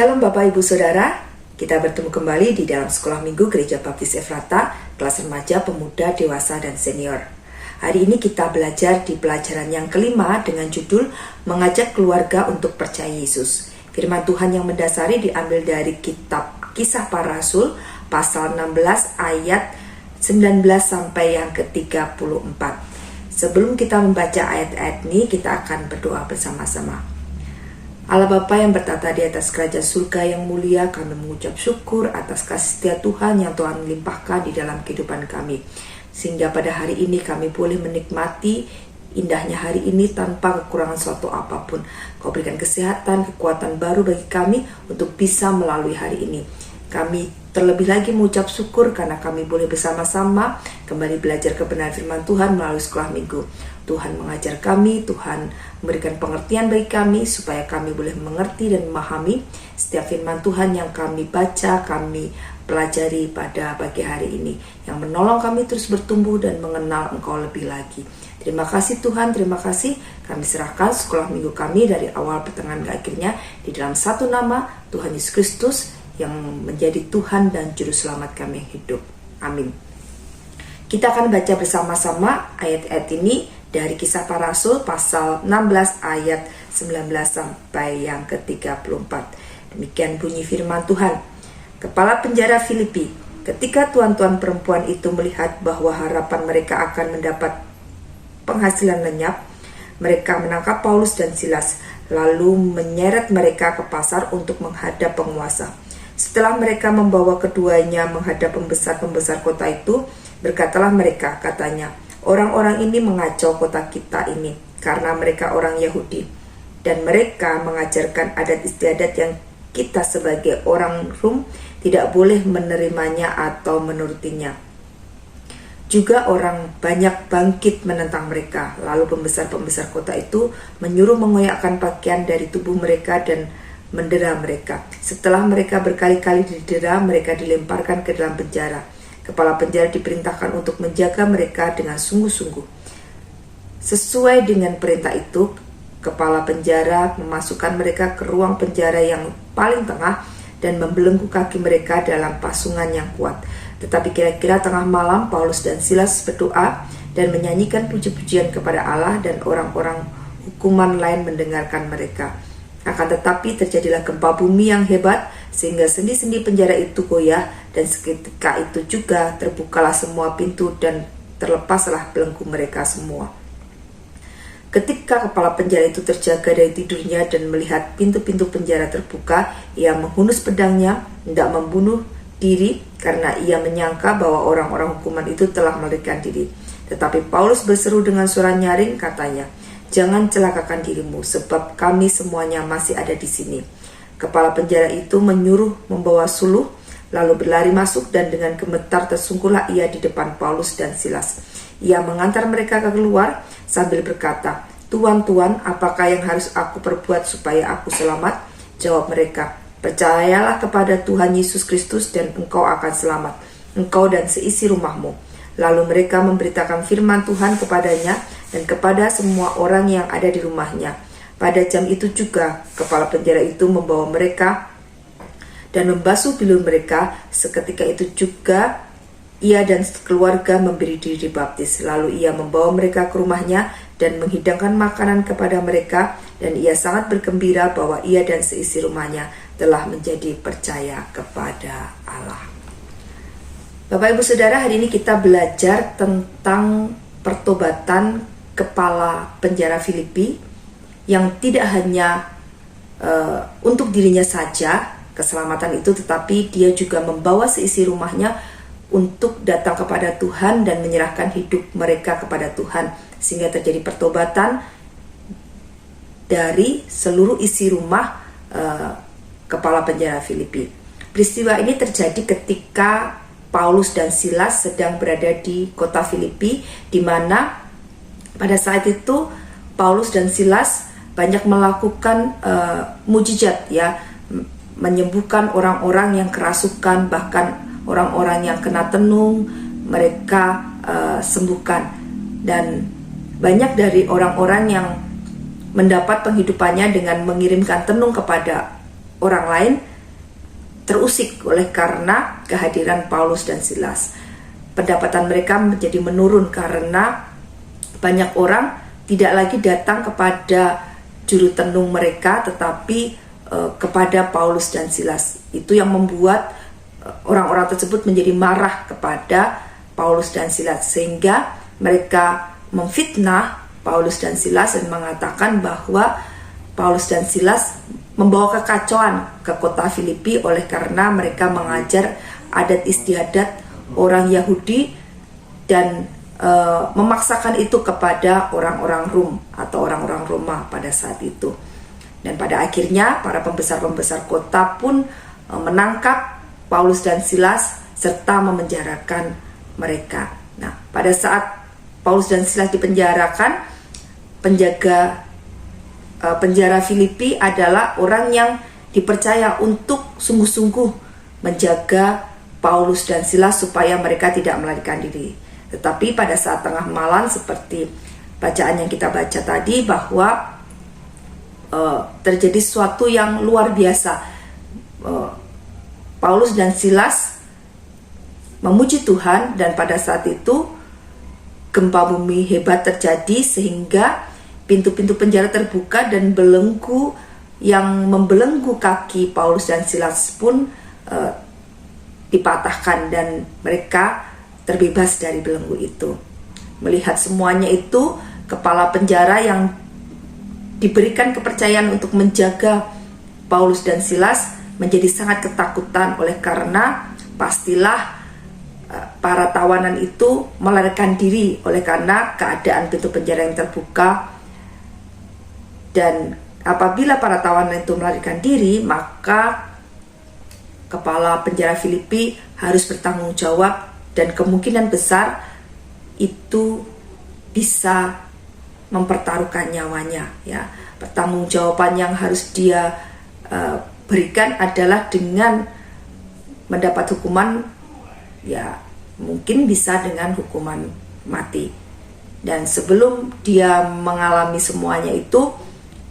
Shalom Bapak Ibu Saudara, kita bertemu kembali di dalam sekolah minggu Gereja Baptis Efrata, kelas remaja, pemuda, dewasa, dan senior. Hari ini kita belajar di pelajaran yang kelima dengan judul Mengajak Keluarga untuk Percaya Yesus. Firman Tuhan yang mendasari diambil dari kitab Kisah Para Rasul, pasal 16 ayat 19 sampai yang ke-34. Sebelum kita membaca ayat-ayat ini, kita akan berdoa bersama-sama. Allah Bapa yang bertata di atas kerajaan surga yang mulia, kami mengucap syukur atas kasih setia Tuhan yang Tuhan limpahkan di dalam kehidupan kami. Sehingga pada hari ini kami boleh menikmati indahnya hari ini tanpa kekurangan suatu apapun. Kau berikan kesehatan, kekuatan baru bagi kami untuk bisa melalui hari ini. Kami terlebih lagi mengucap syukur karena kami boleh bersama-sama kembali belajar kebenaran firman Tuhan melalui sekolah minggu. Tuhan mengajar kami, Tuhan memberikan pengertian bagi kami supaya kami boleh mengerti dan memahami setiap firman Tuhan yang kami baca, kami pelajari pada pagi hari ini, yang menolong kami terus bertumbuh dan mengenal Engkau lebih lagi. Terima kasih Tuhan, terima kasih. Kami serahkan sekolah minggu kami dari awal, pertengahan, dan akhirnya di dalam satu nama, Tuhan Yesus Kristus, yang menjadi Tuhan dan Juru Selamat kami yang hidup. Amin. Kita akan baca bersama-sama ayat-ayat ini dari Kisah Para Rasul pasal 16 ayat 19 sampai yang ke-34. Demikian bunyi firman Tuhan. Kepala penjara Filipi, ketika tuan-tuan perempuan itu melihat bahwa harapan mereka akan mendapat penghasilan lenyap, mereka menangkap Paulus dan Silas, lalu menyeret mereka ke pasar untuk menghadap penguasa. Setelah mereka membawa keduanya menghadap pembesar-pembesar kota itu, berkatalah mereka, katanya, orang-orang ini mengacau kota kita ini karena mereka orang Yahudi, dan mereka mengajarkan adat istiadat yang kita sebagai orang Rom tidak boleh menerimanya atau menurutinya. Juga orang banyak bangkit menentang mereka. Lalu pembesar-pembesar kota itu menyuruh mengoyakkan pakaian dari tubuh mereka dan mendera mereka. Setelah mereka berkali-kali didera, mereka dilemparkan ke dalam penjara. Kepala penjara diperintahkan untuk menjaga mereka dengan sungguh-sungguh. Sesuai dengan perintah itu, kepala penjara memasukkan mereka ke ruang penjara yang paling tengah dan membelenggu kaki mereka dalam pasungan yang kuat. Tetapi kira-kira tengah malam, Paulus dan Silas berdoa dan menyanyikan puji-pujian kepada Allah, dan orang-orang hukuman lain mendengarkan mereka. Akan tetapi terjadilah gempa bumi yang hebat sehingga sendi-sendi penjara itu goyah, dan seketika itu juga terbukalah semua pintu dan terlepaslah belenggu mereka semua. Ketika kepala penjara itu terjaga dari tidurnya dan melihat pintu-pintu penjara terbuka, ia menghunus pedangnya, hendak membunuh diri karena ia menyangka bahwa orang-orang hukuman itu telah melarikan diri. Tetapi Paulus berseru dengan suara nyaring, katanya, "Jangan celakakan dirimu, sebab kami semuanya masih ada di sini." Kepala penjara itu menyuruh membawa suluh, lalu berlari masuk, dan dengan gemetar tersungkurlah ia di depan Paulus dan Silas. Ia mengantar mereka keluar sambil berkata, "Tuan-tuan, apakah yang harus aku perbuat supaya aku selamat?" Jawab mereka, "Percayalah kepada Tuhan Yesus Kristus dan engkau akan selamat, engkau dan seisi rumahmu." Lalu mereka memberitakan firman Tuhan kepadanya dan kepada semua orang yang ada di rumahnya. Pada jam itu juga kepala penjara itu membawa mereka dan membasuh bilur mereka. Seketika itu juga ia dan keluarga memberi diri dibaptis. Lalu ia membawa mereka ke rumahnya dan menghidangkan makanan kepada mereka, dan ia sangat bergembira bahwa ia dan seisi rumahnya telah menjadi percaya kepada Allah. Bapak Ibu Saudara, hari ini kita belajar tentang pertobatan kepala penjara Filipi yang tidak hanya untuk dirinya saja keselamatan itu, tetapi dia juga membawa seisi rumahnya untuk datang kepada Tuhan dan menyerahkan hidup mereka kepada Tuhan, sehingga terjadi pertobatan dari seluruh isi rumah kepala penjara Filipi. Peristiwa ini terjadi ketika Paulus dan Silas sedang berada di kota Filipi, di mana pada saat itu Paulus dan Silas banyak melakukan mujizat, ya, menyembuhkan orang-orang yang kerasukan, bahkan orang-orang yang kena tenung mereka sembuhkan. Dan banyak dari orang-orang yang mendapat penghidupannya dengan mengirimkan tenung kepada orang lain, terusik oleh karena kehadiran Paulus dan Silas. Pendapatan mereka menjadi menurun karena banyak orang tidak lagi datang kepada juru tenung mereka, tetapi kepada Paulus dan Silas. Itu yang membuat orang-orang tersebut menjadi marah kepada Paulus dan Silas, sehingga mereka memfitnah Paulus dan Silas dan mengatakan bahwa Paulus dan Silas membawa kekacauan ke kota Filipi oleh karena mereka mengajar adat istiadat orang Yahudi dan memaksakan itu kepada orang-orang Rom atau orang-orang Roma pada saat itu. Dan pada akhirnya para pembesar-pembesar kota pun menangkap Paulus dan Silas serta memenjarakan mereka. Nah, pada saat Paulus dan Silas dipenjarakan, penjaga penjara Filipi adalah orang yang dipercaya untuk sungguh-sungguh menjaga Paulus dan Silas supaya mereka tidak melarikan diri. Tetapi pada saat tengah malam, seperti bacaan yang kita baca tadi, bahwa terjadi sesuatu yang luar biasa. Paulus dan Silas memuji Tuhan, dan pada saat itu gempa bumi hebat terjadi sehingga pintu-pintu penjara terbuka dan belenggu yang membelenggu kaki Paulus dan Silas pun dipatahkan dan mereka terbebas dari belenggu itu. Melihat semuanya itu, kepala penjara yang diberikan kepercayaan untuk menjaga Paulus dan Silas menjadi sangat ketakutan oleh karena pastilah para tawanan itu melarikan diri oleh karena keadaan pintu penjara yang terbuka. Dan apabila para tawanan itu melarikan diri, maka kepala penjara Filipi harus bertanggung jawab dan kemungkinan besar itu bisa mempertaruhkan nyawanya, ya. Pertanggungjawaban yang harus dia berikan adalah dengan mendapat hukuman, ya mungkin bisa dengan hukuman mati. Dan sebelum dia mengalami semuanya itu,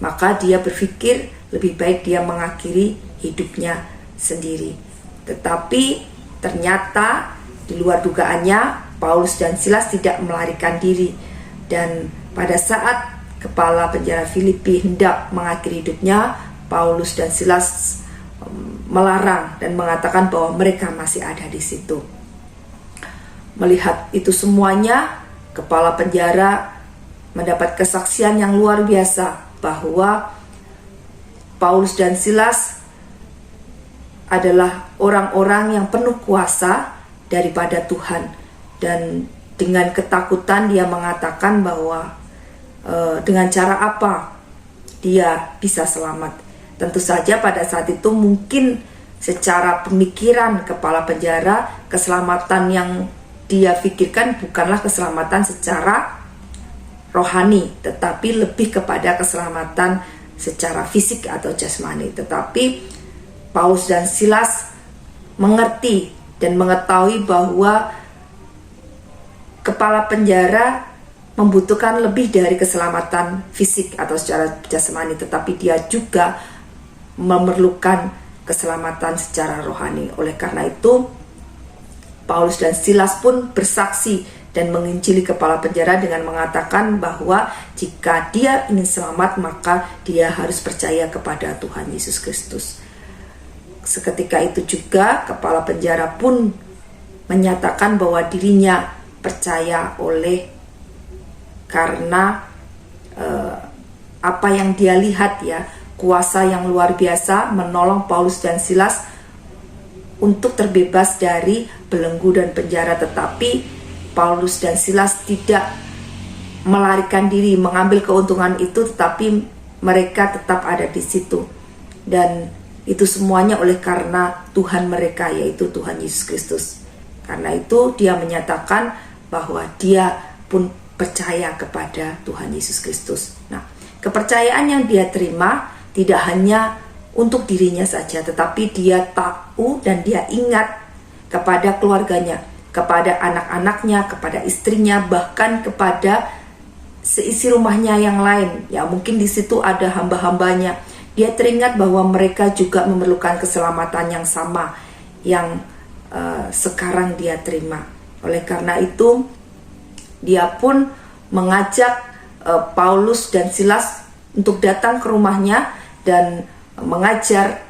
maka dia berpikir lebih baik dia mengakhiri hidupnya sendiri. Tetapi ternyata di luar dugaannya, Paulus dan Silas tidak melarikan diri. Dan pada saat kepala penjara Filipi hendak mengakhiri hidupnya, Paulus dan Silas melarang dan mengatakan bahwa mereka masih ada di situ. Melihat itu semuanya, kepala penjara mendapat kesaksian yang luar biasa bahwa Paulus dan Silas adalah orang-orang yang penuh kuasa daripada Tuhan. Dan dengan ketakutan dia mengatakan bahwa dengan cara apa dia bisa selamat. Tentu saja pada saat itu mungkin secara pemikiran kepala penjara, keselamatan yang dia pikirkan bukanlah keselamatan secara rohani, tetapi lebih kepada keselamatan secara fisik atau jasmani. Tetapi Paulus dan Silas mengerti dan mengetahui bahwa kepala penjara membutuhkan lebih dari keselamatan fisik atau secara jasmani, tetapi dia juga memerlukan keselamatan secara rohani. Oleh karena itu, Paulus dan Silas pun bersaksi dan menginjili kepala penjara dengan mengatakan bahwa jika dia ingin selamat, maka dia harus percaya kepada Tuhan Yesus Kristus. Seketika itu juga kepala penjara pun menyatakan bahwa dirinya percaya oleh karena apa yang dia lihat, ya, kuasa yang luar biasa menolong Paulus dan Silas untuk terbebas dari belenggu dan penjara. Tetapi Paulus dan Silas tidak melarikan diri mengambil keuntungan itu, tetapi mereka tetap ada di situ. Dan itu semuanya oleh karena Tuhan mereka, yaitu Tuhan Yesus Kristus. Karena itu dia menyatakan bahwa dia pun percaya kepada Tuhan Yesus Kristus. Nah, kepercayaan yang dia terima tidak hanya untuk dirinya saja, tetapi dia tahu dan dia ingat kepada keluarganya, kepada anak-anaknya, kepada istrinya, bahkan kepada seisi rumahnya yang lain. Ya, mungkin di situ ada hamba-hambanya Dia teringat bahwa mereka juga memerlukan keselamatan yang sama yang sekarang dia terima. Oleh karena itu, dia pun mengajak Paulus dan Silas untuk datang ke rumahnya dan mengajar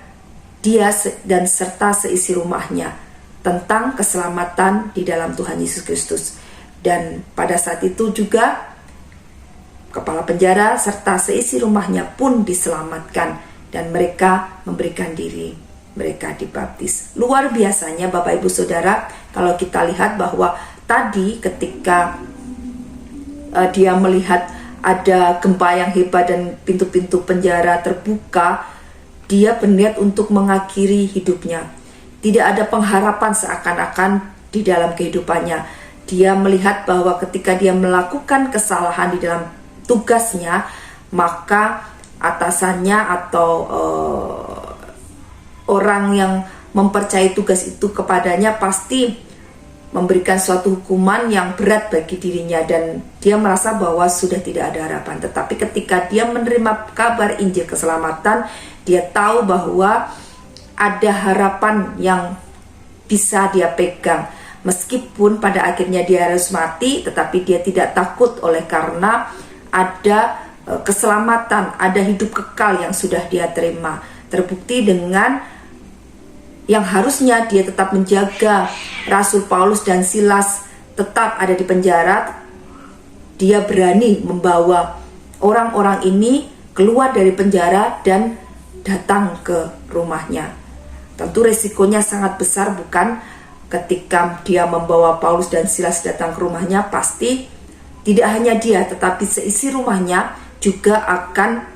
dia dan serta seisi rumahnya tentang keselamatan di dalam Tuhan Yesus Kristus. Dan pada saat itu juga kepala penjara serta seisi rumahnya pun diselamatkan dan mereka memberikan diri, mereka dibaptis. Luar biasanya Bapak Ibu Saudara, kalau kita lihat bahwa tadi ketika dia melihat ada gempa yang hebat dan pintu-pintu penjara terbuka, dia berniat untuk mengakhiri hidupnya. Tidak ada pengharapan seakan-akan di dalam kehidupannya. Dia melihat bahwa ketika dia melakukan kesalahan di dalam tugasnya, maka atasannya atau orang yang mempercayai tugas itu kepadanya pasti memberikan suatu hukuman yang berat bagi dirinya, dan dia merasa bahwa sudah tidak ada harapan. Tetapi ketika dia menerima kabar Injil keselamatan, dia tahu bahwa ada harapan yang bisa dia pegang. Meskipun pada akhirnya dia harus mati, tetapi dia tidak takut oleh karena ada keselamatan, ada hidup kekal yang sudah dia terima. Terbukti dengan yang harusnya dia tetap menjaga Rasul Paulus dan Silas tetap ada di penjara, dia berani membawa orang-orang ini keluar dari penjara dan datang ke rumahnya. Tentu resikonya sangat besar, bukan? Ketika dia membawa Paulus dan Silas datang ke rumahnya, pasti tidak hanya dia, tetapi seisi rumahnya juga akan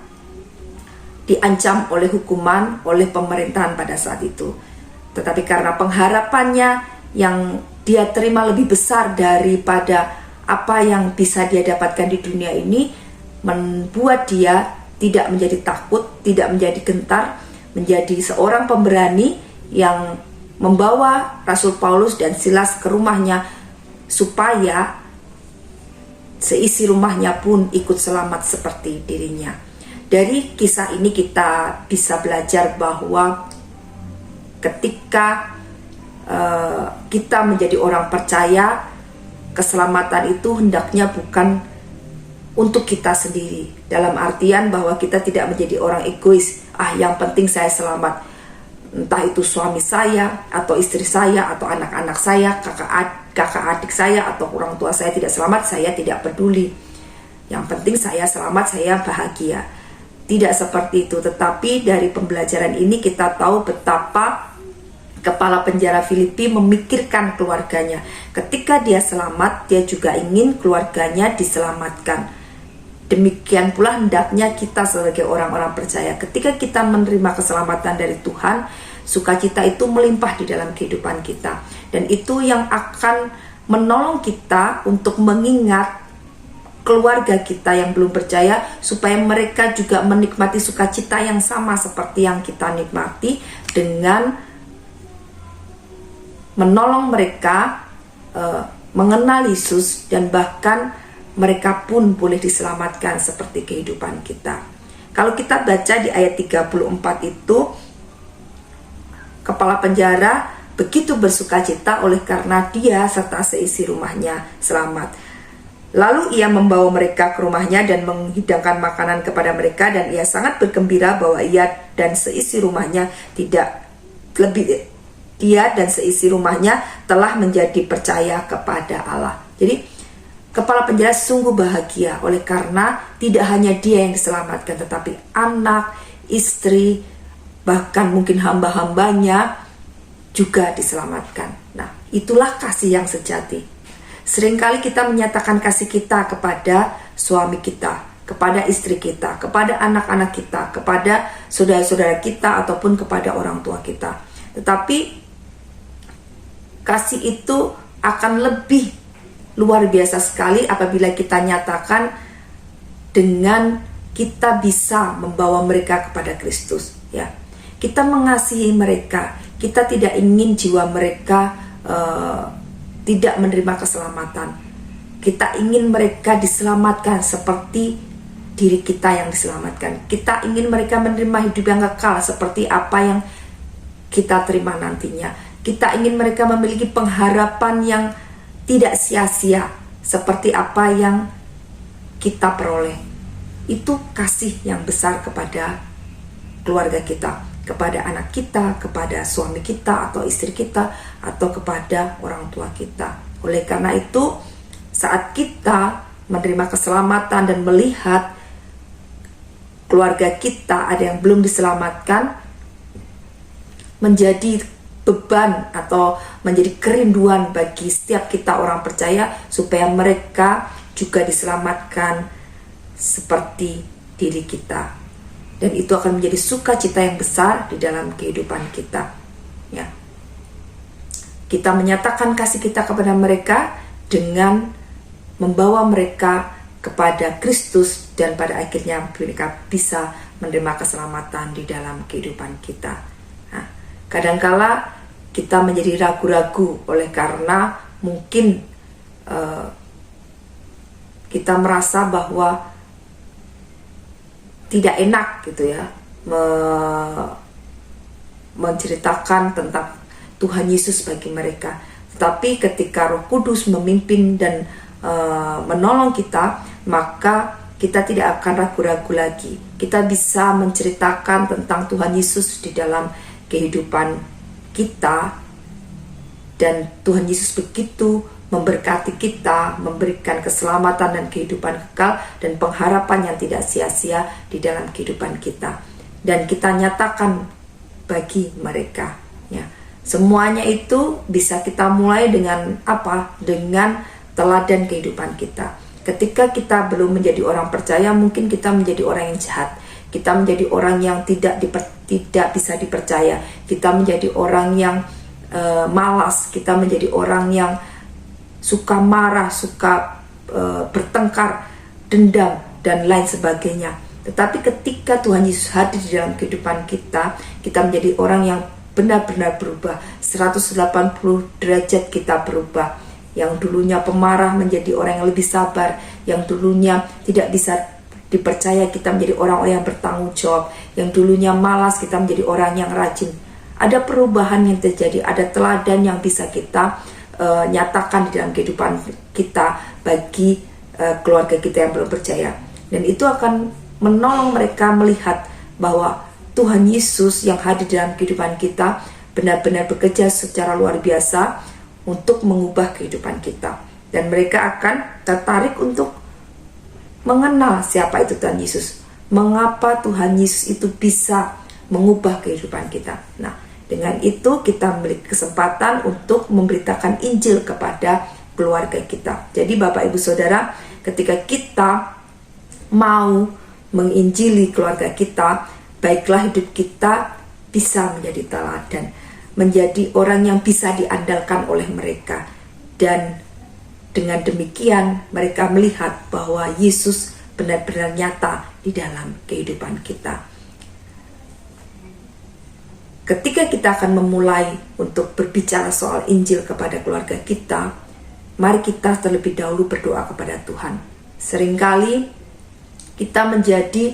diancam oleh hukuman oleh pemerintahan pada saat itu. Tetapi karena pengharapannya yang dia terima lebih besar daripada apa yang bisa dia dapatkan di dunia ini, membuat dia tidak menjadi takut, tidak menjadi gentar, menjadi seorang pemberani yang membawa Rasul Paulus dan Silas ke rumahnya supaya seisi rumahnya pun ikut selamat seperti dirinya. Dari kisah ini kita bisa belajar bahwa ketika kita menjadi orang percaya, keselamatan itu hendaknya bukan untuk kita sendiri, dalam artian bahwa kita tidak menjadi orang egois. Yang penting saya selamat, entah itu suami saya atau istri saya atau anak-anak saya, kakak adik saya atau orang tua saya tidak selamat, saya tidak peduli. Yang penting saya selamat, saya bahagia. Tidak seperti itu. Tetapi dari pembelajaran ini kita tahu betapa kepala penjara Filipi memikirkan keluarganya. Ketika dia selamat, dia juga ingin keluarganya diselamatkan. Demikian pula hendaknya kita sebagai orang-orang percaya. Ketika kita menerima keselamatan dari Tuhan, sukacita itu melimpah di dalam kehidupan kita. Dan itu yang akan menolong kita untuk mengingat keluarga kita yang belum percaya, supaya mereka juga menikmati sukacita yang sama seperti yang kita nikmati, dengan menolong mereka mengenal Yesus, dan bahkan mereka pun boleh diselamatkan seperti kehidupan kita. Kalau kita baca di ayat 34 itu, kepala penjara begitu bersukacita oleh karena dia serta seisi rumahnya selamat. Lalu ia membawa mereka ke rumahnya dan menghidangkan makanan kepada mereka, dan ia sangat bergembira bahwa dia dan seisi rumahnya telah menjadi percaya kepada Allah. Jadi kepala penjara sungguh bahagia oleh karena tidak hanya dia yang diselamatkan, tetapi anak, istri, bahkan mungkin hamba-hambanya juga diselamatkan. Nah, itulah kasih yang sejati. Seringkali kita menyatakan kasih kita kepada suami kita, kepada istri kita, kepada anak-anak kita, kepada saudara-saudara kita, ataupun kepada orang tua kita. Tetapi kasih itu akan lebih luar biasa sekali apabila kita nyatakan dengan kita bisa membawa mereka kepada Kristus. Ya, kita mengasihi mereka. Kita tidak ingin jiwa mereka tidak menerima keselamatan. Kita ingin mereka diselamatkan seperti diri kita yang diselamatkan. Kita ingin mereka menerima hidup yang kekal seperti apa yang kita terima nantinya. Kita ingin mereka memiliki pengharapan yang tidak sia-sia seperti apa yang kita peroleh. Itu kasih yang besar kepada keluarga kita, kepada anak kita, kepada suami kita atau istri kita, atau kepada orang tua kita. Oleh karena itu, saat kita menerima keselamatan dan melihat keluarga kita ada yang belum diselamatkan, menjadi beban atau menjadi kerinduan bagi setiap kita orang percaya supaya mereka juga diselamatkan seperti diri kita. Dan itu akan menjadi sukacita yang besar di dalam kehidupan kita. Ya. Kita menyatakan kasih kita kepada mereka dengan membawa mereka kepada Kristus, dan pada akhirnya mereka bisa menerima keselamatan di dalam kehidupan kita. Nah, kadangkala kita menjadi ragu-ragu oleh karena mungkin kita merasa bahwa tidak enak gitu ya menceritakan tentang Tuhan Yesus bagi mereka. Tetapi ketika Roh Kudus memimpin dan menolong kita, maka kita tidak akan ragu-ragu lagi. Kita bisa menceritakan tentang Tuhan Yesus di dalam kehidupan kita, dan Tuhan Yesus begitu memberkati kita, memberikan keselamatan dan kehidupan kekal dan pengharapan yang tidak sia-sia di dalam kehidupan kita. Dan kita nyatakan bagi mereka, ya. Semuanya itu bisa kita mulai dengan apa? Dengan teladan kehidupan kita. Ketika kita belum menjadi orang percaya, mungkin kita menjadi orang yang jahat. Kita menjadi orang yang tidak bisa dipercaya. Kita menjadi orang yang malas. Kita menjadi orang yang suka marah, suka bertengkar, dendam, dan lain sebagainya. Tetapi ketika Tuhan Yesus hadir di dalam kehidupan kita, kita menjadi orang yang benar-benar berubah. 180 derajat kita berubah. Yang dulunya pemarah menjadi orang yang lebih sabar. Yang dulunya tidak bisa dipercaya, kita menjadi orang-orang yang bertanggung jawab. Yang dulunya malas, kita menjadi orang yang rajin. Ada perubahan yang terjadi, ada teladan yang bisa kita nyatakan di dalam kehidupan kita bagi keluarga kita yang belum percaya. Dan itu akan menolong mereka melihat bahwa Tuhan Yesus yang hadir dalam kehidupan kita benar-benar bekerja secara luar biasa untuk mengubah kehidupan kita. Dan mereka akan tertarik untuk mengenal siapa itu Tuhan Yesus. Mengapa Tuhan Yesus itu bisa mengubah kehidupan kita. Nah, dengan itu kita memiliki kesempatan untuk memberitakan Injil kepada keluarga kita. Jadi Bapak Ibu Saudara, ketika kita mau menginjili keluarga kita, baiklah hidup kita bisa menjadi teladan, menjadi orang yang bisa diandalkan oleh mereka. Dan dengan demikian mereka melihat bahwa Yesus benar-benar nyata di dalam kehidupan kita. Ketika kita akan memulai untuk berbicara soal Injil kepada keluarga kita, mari kita terlebih dahulu berdoa kepada Tuhan. Seringkali kita menjadi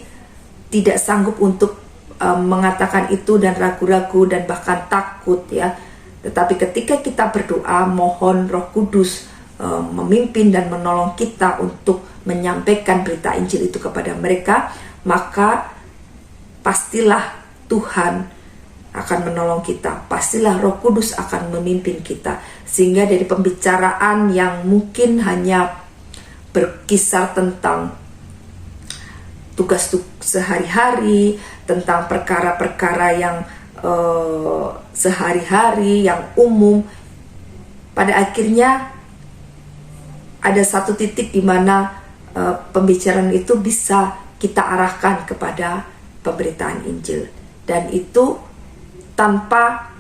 tidak sanggup untuk mengatakan itu dan ragu-ragu dan bahkan takut ya. Tetapi ketika kita berdoa, mohon Roh Kudus memimpin dan menolong kita untuk menyampaikan berita Injil itu kepada mereka, maka pastilah Tuhan akan menolong kita. Pastilah Roh Kudus akan memimpin kita. Sehingga dari pembicaraan yang mungkin hanya berkisar tentang tugas sehari-hari, tentang perkara-perkara yang sehari-hari, yang umum, pada akhirnya ada satu titik di mana pembicaraan itu bisa kita arahkan kepada pemberitaan Injil. Dan itu tanpa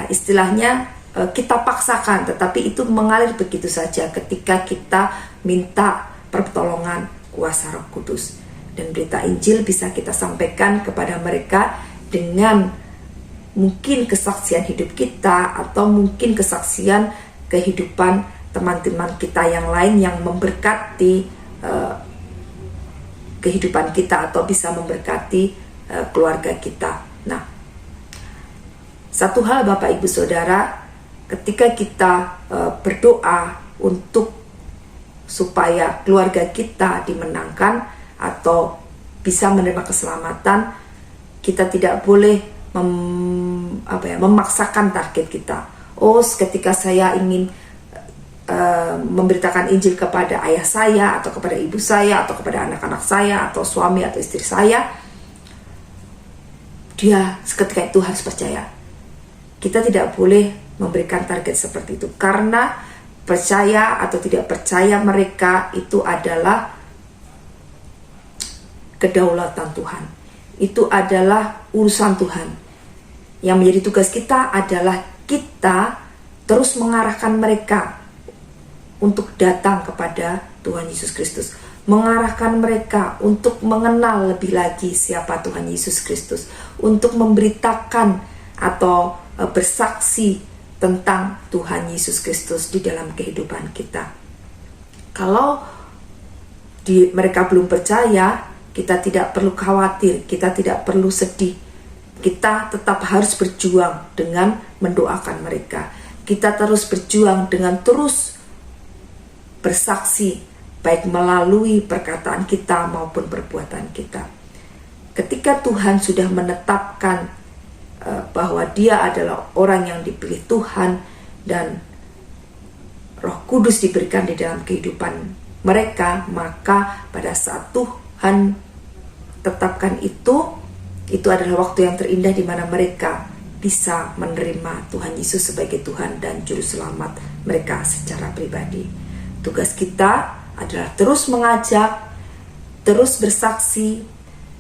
istilahnya kita paksakan, tetapi itu mengalir begitu saja ketika kita minta pertolongan kuasa Roh Kudus. Dan berita Injil bisa kita sampaikan kepada mereka dengan mungkin kesaksian hidup kita, atau mungkin kesaksian kehidupan teman-teman kita yang lain yang memberkati kehidupan kita atau bisa memberkati keluarga kita. Nah, satu hal Bapak Ibu Saudara, ketika kita berdoa untuk supaya keluarga kita dimenangkan atau bisa menerima keselamatan, kita tidak boleh memaksakan target kita. Oh, ketika saya ingin memberitakan Injil kepada ayah saya atau kepada ibu saya atau kepada anak-anak saya atau suami atau istri saya, dia seketika itu harus percaya. Kita tidak boleh memberikan target seperti itu, karena percaya atau tidak percaya mereka itu adalah kedaulatan Tuhan. Itu adalah urusan Tuhan. Yang menjadi tugas kita adalah kita terus mengarahkan mereka untuk datang kepada Tuhan Yesus Kristus, mengarahkan mereka untuk mengenal lebih lagi siapa Tuhan Yesus Kristus, untuk memberitakan atau bersaksi tentang Tuhan Yesus Kristus di dalam kehidupan kita. Kalau mereka belum percaya, kita tidak perlu khawatir, kita tidak perlu sedih. Kita tetap harus berjuang dengan mendoakan mereka. Kita terus berjuang dengan terus bersaksi, baik melalui perkataan kita maupun perbuatan kita. Ketika Tuhan sudah menetapkan bahwa dia adalah orang yang dipilih Tuhan dan Roh Kudus diberikan di dalam kehidupan mereka, maka pada saat Tuhan tetapkan itu adalah waktu yang terindah di mana mereka bisa menerima Tuhan Yesus sebagai Tuhan dan Juru Selamat mereka secara pribadi. Tugas kita adalah terus mengajak, terus bersaksi,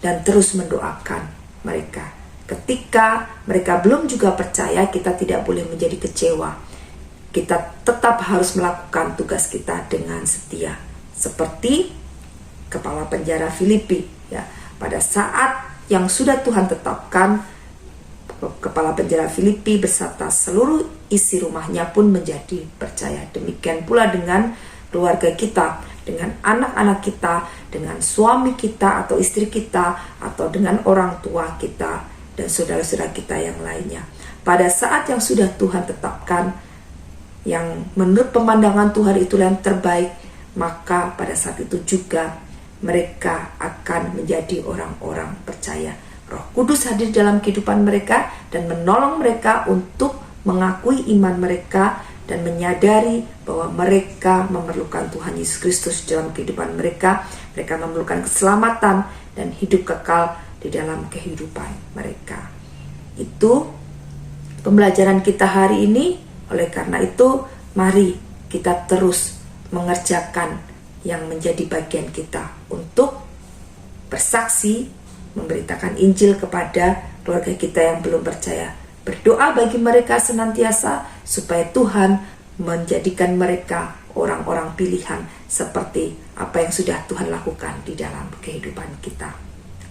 dan terus mendoakan mereka. Ketika mereka belum juga percaya, kita tidak boleh menjadi kecewa. Kita tetap harus melakukan tugas kita dengan setia. Seperti kepala penjara Filipi, ya. Pada saat yang sudah Tuhan tetapkan, kepala penjara Filipi beserta seluruh isi rumahnya pun menjadi percaya. Demikian pula dengan keluarga kita, dengan anak-anak kita, dengan suami kita atau istri kita, atau dengan orang tua kita dan saudara-saudara kita yang lainnya. Pada saat yang sudah Tuhan tetapkan, yang menurut pemandangan Tuhan itulah yang terbaik, maka pada saat itu juga mereka akan menjadi orang-orang percaya. Roh Kudus hadir dalam kehidupan mereka dan menolong mereka untuk mengakui iman mereka dan menyadari bahwa mereka memerlukan Tuhan Yesus Kristus dalam kehidupan mereka. Mereka memerlukan keselamatan dan hidup kekal di dalam kehidupan mereka. Itu pembelajaran kita hari ini. Oleh karena itu, mari kita terus mengerjakan yang menjadi bagian kita untuk bersaksi, memberitakan Injil kepada keluarga kita yang belum percaya. Berdoa bagi mereka senantiasa supaya Tuhan menjadikan mereka orang-orang pilihan seperti apa yang sudah Tuhan lakukan di dalam kehidupan kita.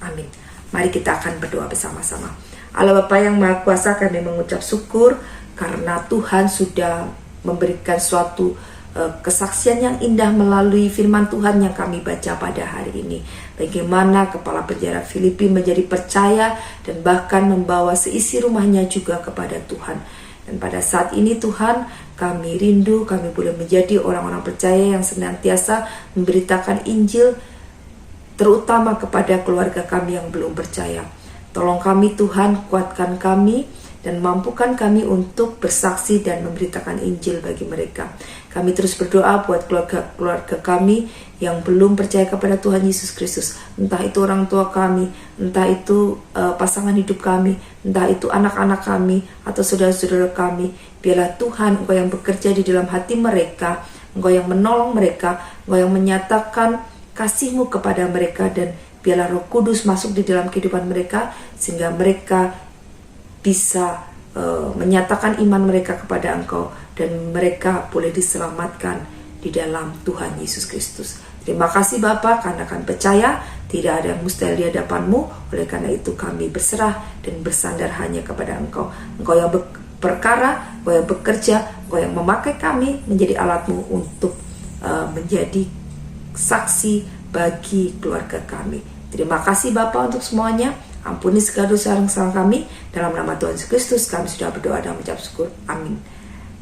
Amin. Mari kita akan berdoa bersama-sama. Allah Bapa yang Maha Kuasa, kami mengucap syukur karena Tuhan sudah memberikan suatu kesaksian yang indah melalui firman Tuhan yang kami baca pada hari ini. Bagaimana kepala penjara Filipi menjadi percaya dan bahkan membawa seisi rumahnya juga kepada Tuhan. Dan pada saat ini Tuhan, kami rindu, kami boleh menjadi orang-orang percaya yang senantiasa memberitakan Injil, terutama kepada keluarga kami yang belum percaya. Tolong kami Tuhan, kuatkan kami dan mampukan kami untuk bersaksi dan memberitakan Injil bagi mereka. Kami terus berdoa buat keluarga kami yang belum percaya kepada Tuhan Yesus Kristus. Entah itu orang tua kami, entah itu pasangan hidup kami, entah itu anak-anak kami atau saudara-saudara kami. Biarlah Tuhan Engkau yang bekerja di dalam hati mereka, Engkau yang menolong mereka, Engkau yang menyatakan kasih-Mu kepada mereka, dan biarlah Roh Kudus masuk di dalam kehidupan mereka sehingga mereka bisa menyatakan iman mereka kepada Engkau dan mereka boleh diselamatkan di dalam Tuhan Yesus Kristus. Terima kasih Bapa, karena kami percaya tidak ada yang mustahil di hadapan-Mu. Oleh karena itu kami berserah dan bersandar hanya kepada Engkau. Engkau yang berperkara, Engkau yang bekerja, Engkau yang memakai kami menjadi alat-Mu untuk menjadi saksi bagi keluarga kami. Terima kasih Bapa untuk semuanya. Ampuni segala dosa dan kesalahan kami. Dalam nama Tuhan Yesus Kristus kami sudah berdoa dan mengucap syukur. Amin.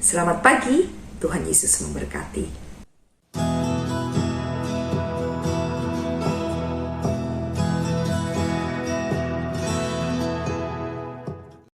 Selamat pagi. Tuhan Yesus memberkati.